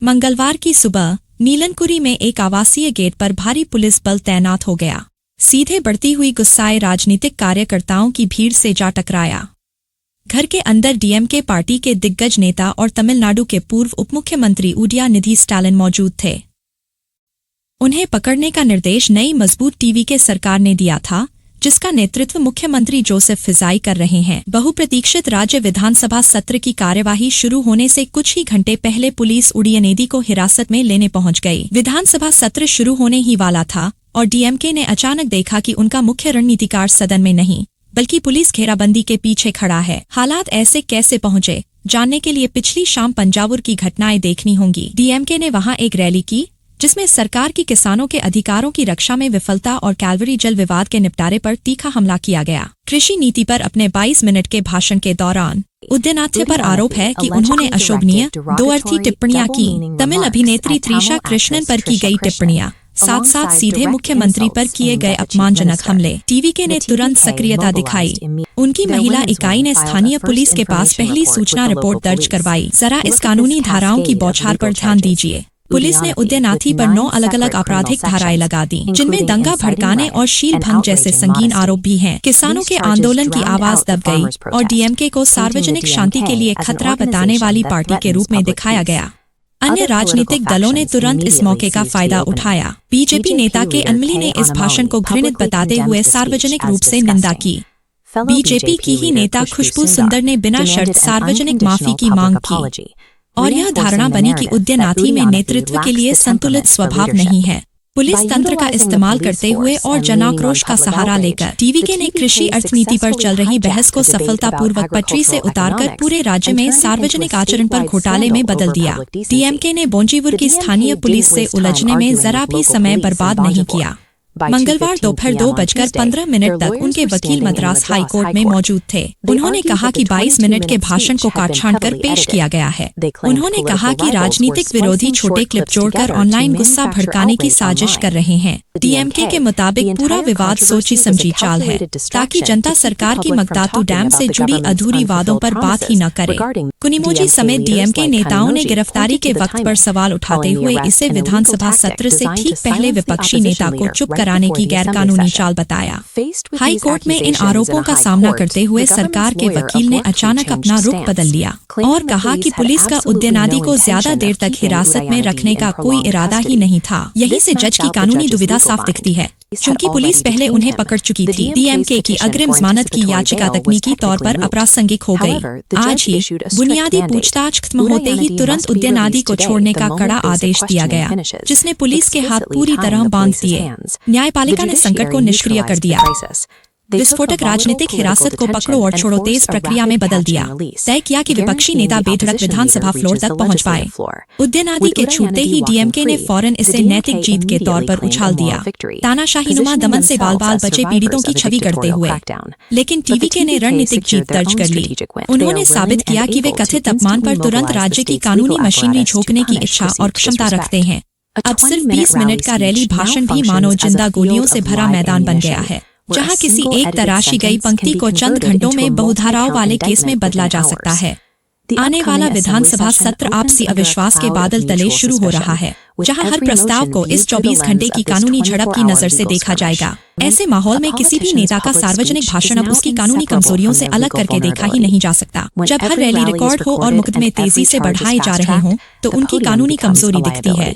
मंगलवार की सुबह नीलनकुरी में एक आवासीय गेट पर भारी पुलिस बल तैनात हो गया। सीधे बढ़ती हुई गुस्साए राजनीतिक कार्यकर्ताओं की भीड़ से जा टकराया। घर के अंदर डीएमके पार्टी के दिग्गज नेता और तमिलनाडु के पूर्व उपमुख्यमंत्री उदयनिधि स्टालिन मौजूद थे। उन्हें पकड़ने का निर्देश नई मजबूत टीवी के सरकार ने दिया था, जिसका नेतृत्व मुख्यमंत्री जोसेफ फिजाई कर रहे हैं। बहुप्रतीक्षित राज्य विधानसभा सत्र की कार्यवाही शुरू होने से कुछ ही घंटे पहले पुलिस उदयनिधि को हिरासत में लेने पहुंच गई। विधानसभा सत्र शुरू होने ही वाला था और डीएमके ने अचानक देखा कि उनका मुख्य रणनीतिकार सदन में नहीं, बल्कि पुलिस घेराबंदी के पीछे खड़ा है। हालात ऐसे कैसे पहुंचे, जानने के लिए पिछली शाम पंजाबुर की घटनाएं देखनी होंगी। डीएमके ने वहां एक रैली की, जिसमें सरकार की किसानों के अधिकारों की रक्षा में विफलता और कैलवरी जल विवाद के निपटारे पर तीखा हमला किया गया। कृषि नीति पर अपने 22 मिनट के भाषण के दौरान उदयनाथ्य पर आरोप है कि उन्होंने अशोभनीय, दो अर्थी टिप्पणियां की। तमिल अभिनेत्री त्रिशा कृष्णन पर की गई टिप्पणियां, साथ साथ सीधे मुख्यमंत्री पर किए गए अपमानजनक हमले। टीवीके ने तुरंत सक्रियता दिखाई। उनकी महिला इकाई ने स्थानीय पुलिस के पास पहली सूचना रिपोर्ट दर्ज करवाई। जरा इस कानूनी धाराओं की बौछार पर ध्यान दीजिए। पुलिस ने उदयनाथी पर 9 अलग अलग आपराधिक धाराएं लगा दी, जिनमें दंगा भड़काने और शील भंग जैसे संगीन आरोप भी हैं। किसानों के आंदोलन की आवाज दब गई और डीएमके को सार्वजनिक शांति के लिए खतरा बताने वाली पार्टी के रूप में दिखाया गया। अन्य राजनीतिक दलों ने तुरंत इस मौके का फायदा उठाया। बीजेपी नेता के अनमली ने इस भाषण को घृणित बताते हुए सार्वजनिक रूप से निंदा की। बीजेपी की ही नेता खुशबू सुंदर ने बिना शर्त सार्वजनिक माफी की मांग की और यह धारणा बनी कि उदयनाथी में नेतृत्व के लिए संतुलित स्वभाव नहीं है। पुलिस तंत्र का इस्तेमाल करते हुए और जनाक्रोश का सहारा लेकर टीवीके ने कृषि अर्थनीति पर चल रही बहस को सफलतापूर्वक पटरी से उतारकर पूरे राज्य में सार्वजनिक आचरण पर घोटाले में बदल दिया। डीएमके ने बोंजीवुर की स्थानीय पुलिस से उलझने में जरा भी समय बर्बाद नहीं किया। मंगलवार दोपहर 2:15 तक उनके वकील मद्रास हाई कोर्ट में मौजूद थे। उन्होंने कहा कि 22 मिनट के भाषण को काट छांट कर पेश किया गया है। उन्होंने कहा कि राजनीतिक विरोधी छोटे क्लिप जोड़कर ऑनलाइन गुस्सा भड़काने की साजिश कर रहे हैं। डीएमके के मुताबिक पूरा विवाद सोची समझी चाल है, ताकि जनता सरकार की मगदातू डैम से जुड़ी अधूरी वादों पर बात ही न करे। कुनिमोजी समेत डीएमके नेताओं ने गिरफ्तारी के वक्त पर सवाल उठाते हुए इसे विधानसभा सत्र से ठीक पहले विपक्षी नेता को चुप कराने की गैरकानूनी चाल बताया। हाई कोर्ट में इन आरोपों का सामना करते हुए सरकार के वकील ने अचानक अपना रुख बदल लिया और कहा कि पुलिस का उदयनादि को ज्यादा देर तक हिरासत में रखने का कोई इरादा ही नहीं था। यहीं से जज की कानूनी दुविधा साफ दिखती है, क्योंकि पुलिस पहले उन्हें पकड़ चुकी थी। डीएमके की अग्रिम जमानत की याचिका तकनीकी तौर पर अप्रासंगिक हो गई। आज ही बुनियादी पूछताछ खत्म होते ही तुरंत उदयनादि को छोड़ने का कड़ा आदेश दिया गया, जिसने पुलिस के हाथ पूरी तरह बांध दिए। न्यायपालिका ने संकट को निष्क्रिय कर दिया। विस्फोटक राजनीतिक हिरासत को पकड़ो और छोड़ो तेज प्रक्रिया में बदल दिया। तय किया कि विपक्षी नेता बेधड़क विधानसभा फ्लोर तक पहुंच पाए। उदयनादि के छूटते ही डीएमके ने फौरन इसे नैतिक जीत के तौर पर उछाल दिया। तानाशाहीनुमा दमन से बाल बाल बचे पीड़ितों की छवि करते हुए, लेकिन टीवीके ने रणनीतिक जीत दर्ज कर ली। उन्होंने साबित किया कि वे कथित अपमान पर तुरंत राज्य की कानूनी मशीनरी झोंकने की इच्छा और क्षमता रखते हैं। अब सिर्फ 20 मिनट का रैली भाषण भी मानो जिंदा गोलियों से भरा मैदान बन गया है, जहां किसी एक तराशी गई पंक्ति को चंद घंटों में बहुधाराओं वाले केस में बदला जा सकता है। आने वाला विधानसभा सत्र आपसी अविश्वास के बादल तले शुरू हो रहा है, जहां हर प्रस्ताव को इस 24 घंटे की कानूनी झड़प की नजर से देखा जाएगा। ऐसे माहौल में किसी भी नेता का सार्वजनिक भाषण अब उसकी कानूनी कमजोरियों से अलग करके देखा ही नहीं जा सकता। जब हर रैली रिकॉर्ड हो और मुकदमे तेजी से बढ़ाए जा रहे हों, तो उनकी कानूनी कमजोरी दिखती है।